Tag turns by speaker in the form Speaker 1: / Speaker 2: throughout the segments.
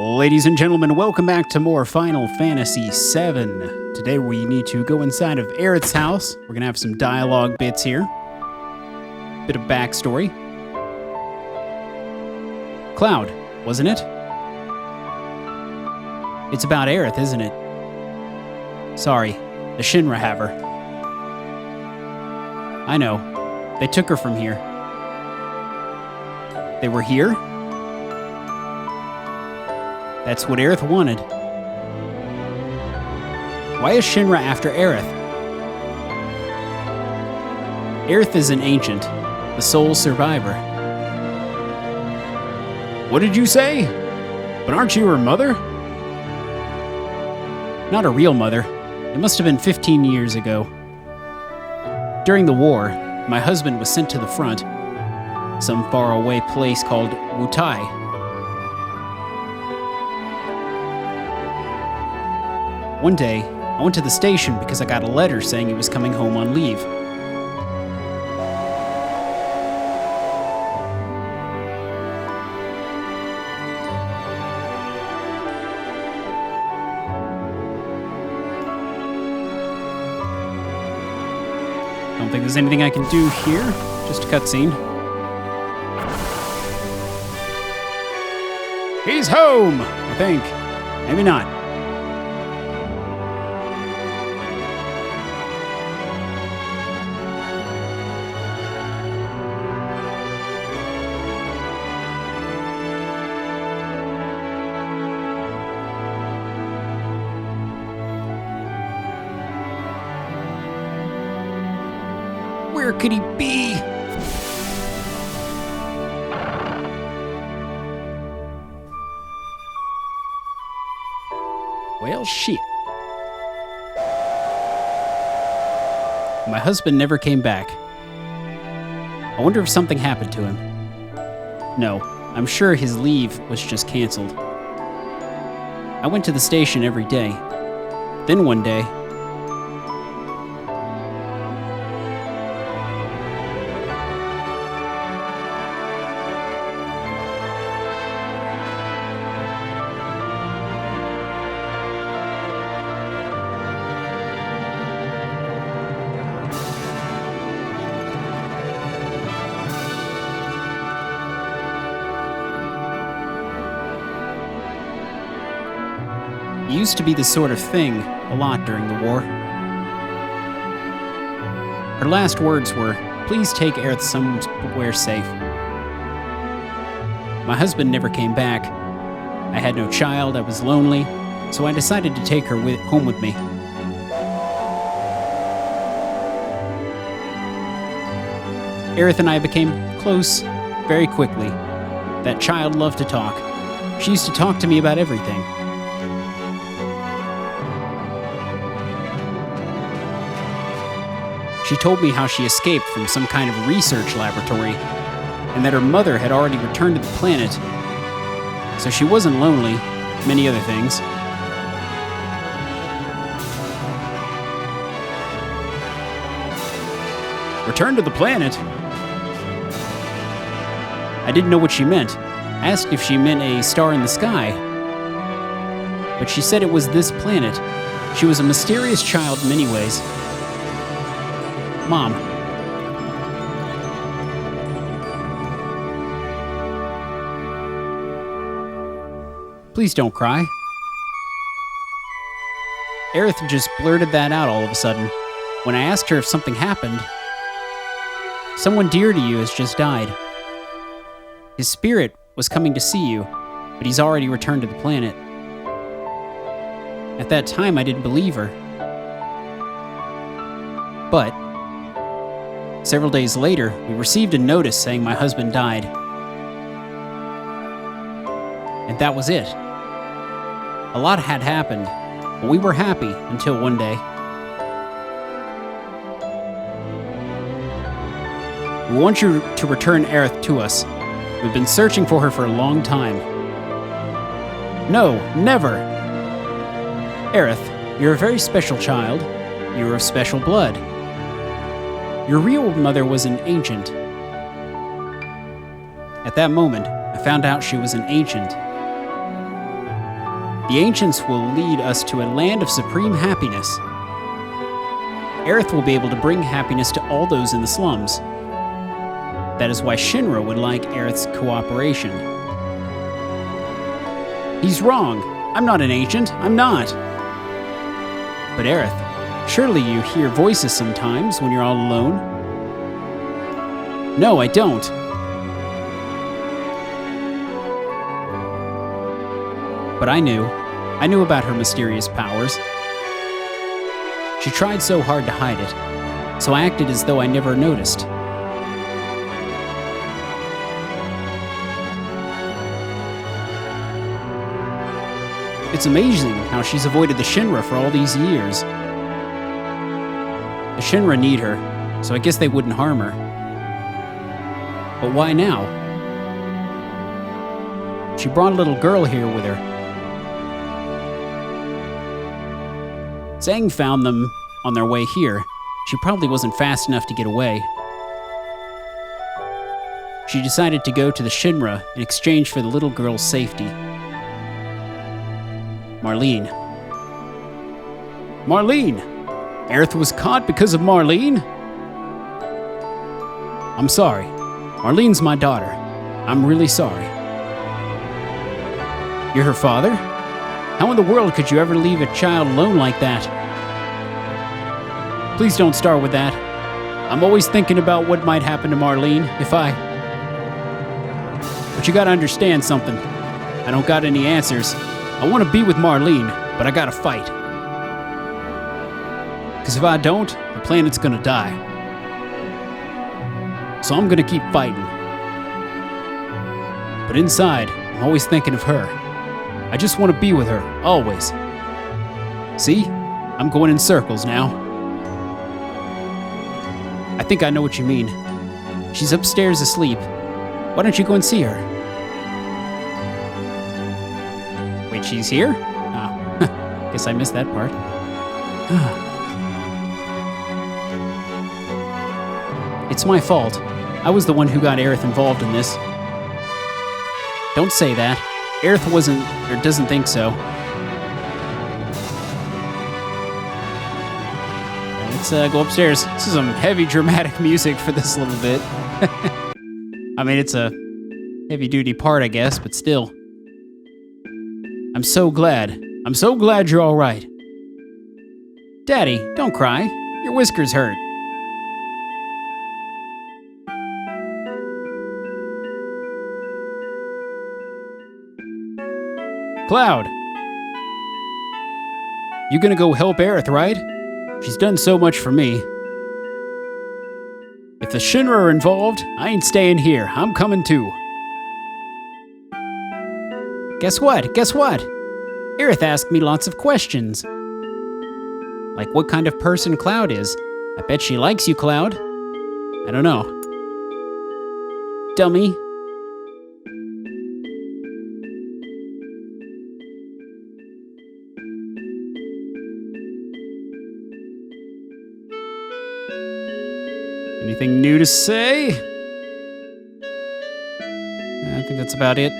Speaker 1: Ladies and gentlemen, welcome back to more Final Fantasy VII. Today we need to go inside of Aerith's house. We're going to have some dialogue bits here. Bit of backstory. Cloud, wasn't it? It's about Aerith, isn't it? Sorry, the Shinra have her. I know. They took her from here. They were here? That's what Aerith wanted. Why is Shinra after Aerith? Aerith is an ancient, the sole survivor. What did you say? But aren't you her mother? Not a real mother. It must have been 15 years ago. During the war, my husband was sent to the front, some faraway place called Wutai. One day, I went to the station because I got a letter saying he was coming home on leave. Don't think there's anything I can do here. Just a cutscene. He's home, I think. Maybe not. Where could he be? Well, shit. My husband never came back. I wonder if something happened to him. No, I'm sure his leave was just canceled. I went to the station every day. Then one day, it used to be this sort of thing a lot during the war. Her last words were, "Please take Aerith somewhere safe." My husband never came back. I had no child, I was lonely, so I decided to take her home with me. Aerith and I became close very quickly. That child loved to talk. She used to talk to me about everything. She told me how she escaped from some kind of research laboratory, and that her mother had already returned to the planet, so she wasn't lonely, many other things. Return to the planet? I didn't know what she meant. I asked if she meant a star in the sky, but she said it was this planet. She was a mysterious child in many ways. Mom. Please don't cry. Aerith just blurted that out all of a sudden. When I asked her if something happened, someone dear to you has just died. His spirit was coming to see you, but he's already returned to the planet. At that time, I didn't believe her. But several days later, we received a notice saying my husband died. And that was it. A lot had happened, but we were happy until one day. We want you to return Aerith to us. We've been searching for her for a long time. No, never! Aerith, you're a very special child. You're of special blood. Your real mother was an ancient. At that moment, I found out she was an ancient. The ancients will lead us to a land of supreme happiness. Aerith will be able to bring happiness to all those in the slums. That is why Shinra would like Aerith's cooperation. He's wrong. I'm not an ancient. I'm not. But Aerith, surely you hear voices sometimes when you're all alone? No, I don't. But I knew. I knew about her mysterious powers. She tried so hard to hide it, so I acted as though I never noticed. It's amazing how she's avoided the Shinra for all these years. The Shinra need her, so I guess they wouldn't harm her. But why now? She brought a little girl here with her. Zhang found them on their way here. She probably wasn't fast enough to get away. She decided to go to the Shinra in exchange for the little girl's safety. Marlene. Marlene! Aerith was caught because of Marlene? I'm sorry. Marlene's my daughter. I'm really sorry. You're her father? How in the world could you ever leave a child alone like that? Please don't start with that. I'm always thinking about what might happen to Marlene if I... But you gotta understand something. I don't got any answers. I want to be with Marlene, but I gotta fight. Because if I don't, the planet's gonna die. So I'm gonna keep fighting. But inside, I'm always thinking of her. I just want to be with her, always. See? I'm going in circles now. I think I know what you mean. She's upstairs asleep. Why don't you go and see her? Wait, she's here? Oh, guess I missed that part. It's my fault. I was the one who got Aerith involved in this. Don't say that. Aerith wasn't, or doesn't think so. Let's go upstairs. This is some heavy dramatic music for this little bit. I mean, it's a heavy-duty part, I guess, but still. I'm so glad. I'm so glad you're all right. Daddy, don't cry. Your whiskers hurt. Cloud! You gonna go help Aerith, right? She's done so much for me. If the Shinra are involved, I ain't staying here. I'm coming too. Guess what? Guess what? Aerith asked me lots of questions. Like what kind of person Cloud is. I bet she likes you, Cloud. I don't know. Dummy. Anything new to say? I think that's about it.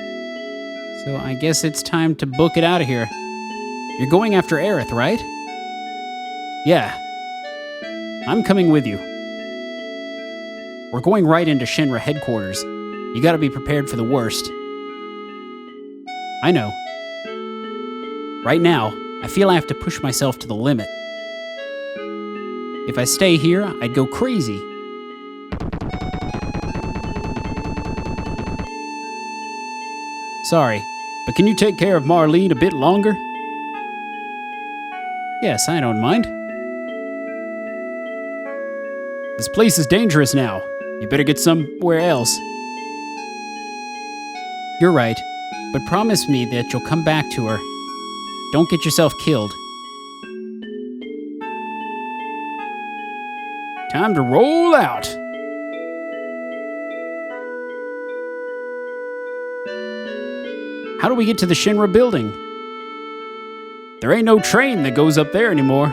Speaker 1: So I guess it's time to book it out of here. You're going after Aerith, right? Yeah. I'm coming with you. We're going right into Shinra headquarters. You gotta be prepared for the worst. I know. Right now, I feel I have to push myself to the limit. If I stay here, I'd go crazy. Sorry, but can you take care of Marlene a bit longer? Yes, I don't mind. This place is dangerous now. You better get somewhere else. You're right, but promise me that you'll come back to her. Don't get yourself killed. Time to roll out. How do we get to the Shinra building? There ain't no train that goes up there anymore.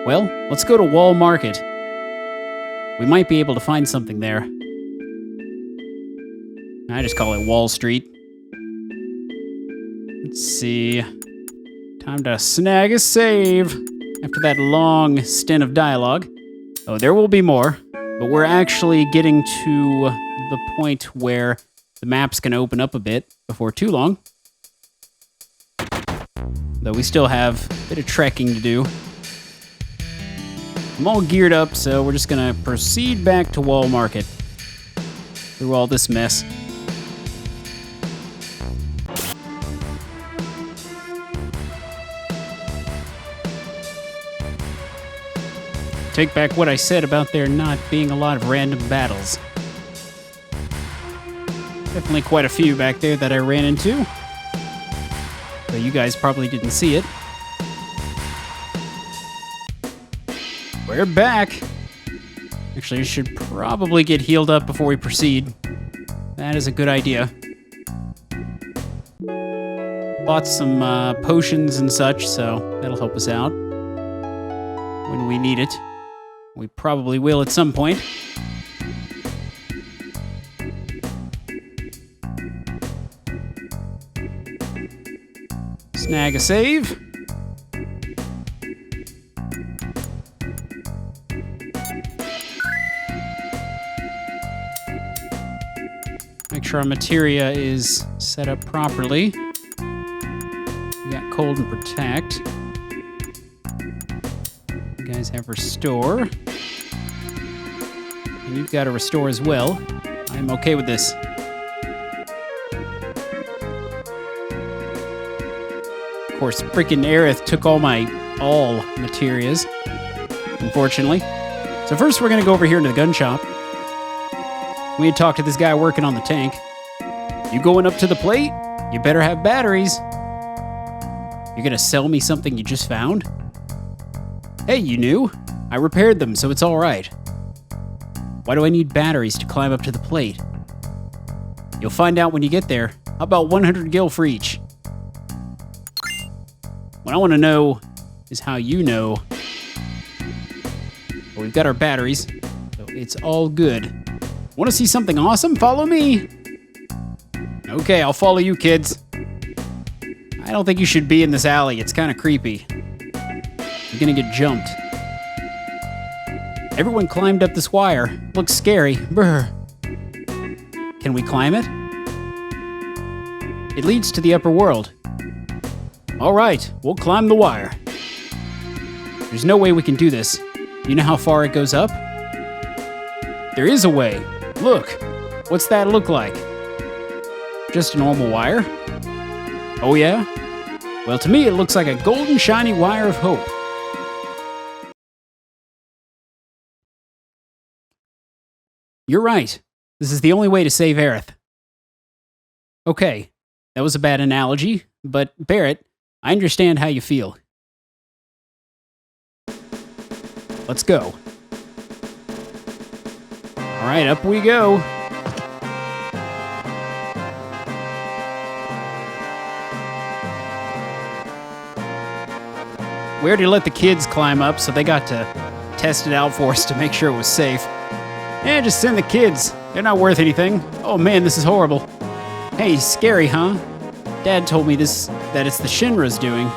Speaker 1: Well, let's go to Wall Market. We might be able to find something there. I just call it Wall Street. Let's see. Time to snag a save after that long stint of dialogue. Oh, there will be more, but we're actually getting to the point where the map's going to open up a bit before too long. Though we still have a bit of trekking to do. I'm all geared up, so we're just going to proceed back to Wall Market through all this mess. Take back what I said about there not being a lot of random battles. Definitely quite a few back there that I ran into. But you guys probably didn't see it. We're back. Actually, I should probably get healed up before we proceed. That is a good idea. Bought some potions and such, so that'll help us out when we need it. We probably will at some point. Snag a save. Make sure our materia is set up properly. We got cold and protect. You guys have restore. And you've got a restore as well. I'm okay with this. Of course, freaking Aerith took all my materias, unfortunately. So first we're gonna go over here to the gun shop. We had talked to this guy working on the tank. You going up to the plate? You better have batteries. You're gonna sell me something you just found? Hey, you knew? I repaired them, so it's all right. Why do I need batteries to climb up to the plate? You'll find out when you get there. How about 100 gil for each? What I want to know is how you know. Well, we've got our batteries, so it's all good. Want to see something awesome? Follow me. Okay, I'll follow you, kids. I don't think you should be in this alley. It's kind of creepy. You're gonna get jumped. Everyone climbed up this wire. Looks scary. Brr. Can we climb it? It leads to the upper world. All right, we'll climb the wire. There's no way we can do this. You know how far it goes up? There is a way. Look. What's that look like? Just a normal wire? Oh yeah? Well, to me it looks like a golden shiny wire of hope. You're right. This is the only way to save Aerith. Okay, that was a bad analogy, but Barrett, I understand how you feel. Let's go. All right, up we go. We already let the kids climb up, so they got to test it out for us to make sure it was safe. Yeah, just send the kids. They're not worth anything. Oh man, this is horrible. Hey, scary, huh? Dad told me that it's the Shinra's doing.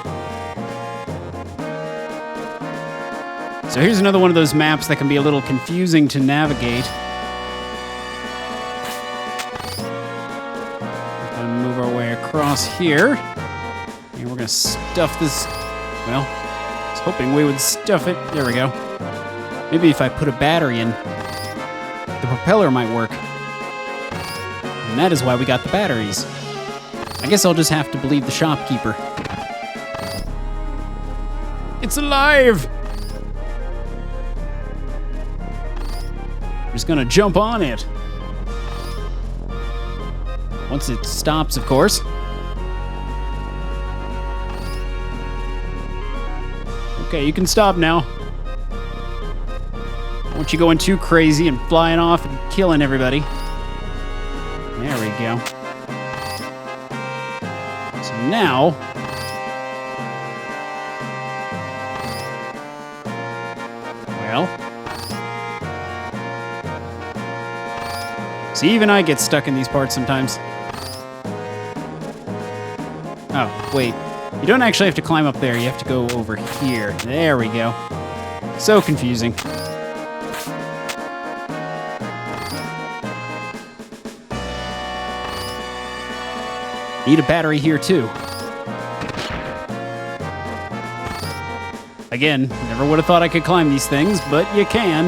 Speaker 1: So here's another one of those maps that can be a little confusing to navigate. We're gonna move our way across here. And we're gonna stuff this. Well, I was hoping we would stuff it. There we go. Maybe if I put a battery in, the propeller might work. And that is why we got the batteries. I guess I'll just have to believe the shopkeeper. It's alive! We're just gonna jump on it. Once it stops, of course. Okay, you can stop now. I want you going too crazy and flying off and killing everybody. There we go. So now... Well... See, even I get stuck in these parts sometimes. Oh, wait. You don't actually have to climb up there. You have to go over here. There we go. So confusing. Need a battery here, too. Again, never would have thought I could climb these things, but you can.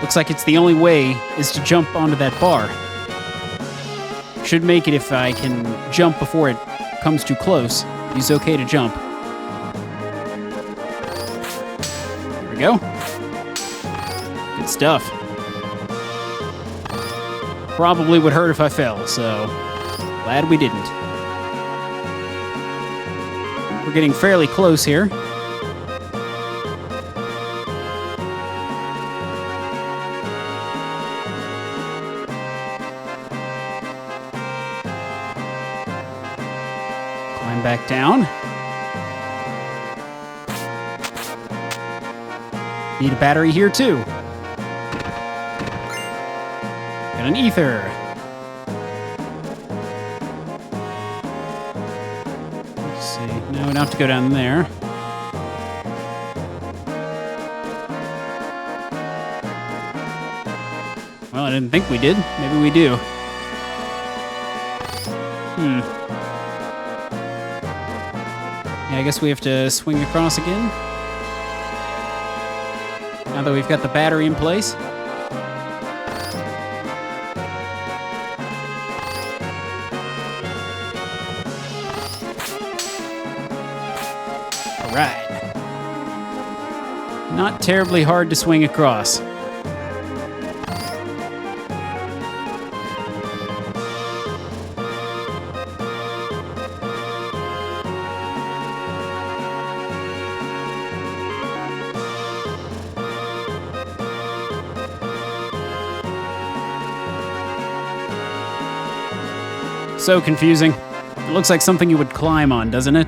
Speaker 1: Looks like it's the only way is to jump onto that bar. Should make it if I can jump before it comes too close. It's okay to jump. There we go. Good stuff. Probably would hurt if I fell, so glad we didn't. We're getting fairly close here. Climb back down. Need a battery here too. Got an ether. Let's see. No, we don't have to go down there. Well, I didn't think we did. Maybe we do. Yeah, I guess we have to swing across again. Now that we've got the battery in place. All right. Not terribly hard to swing across. So confusing. It looks like something you would climb on, doesn't it?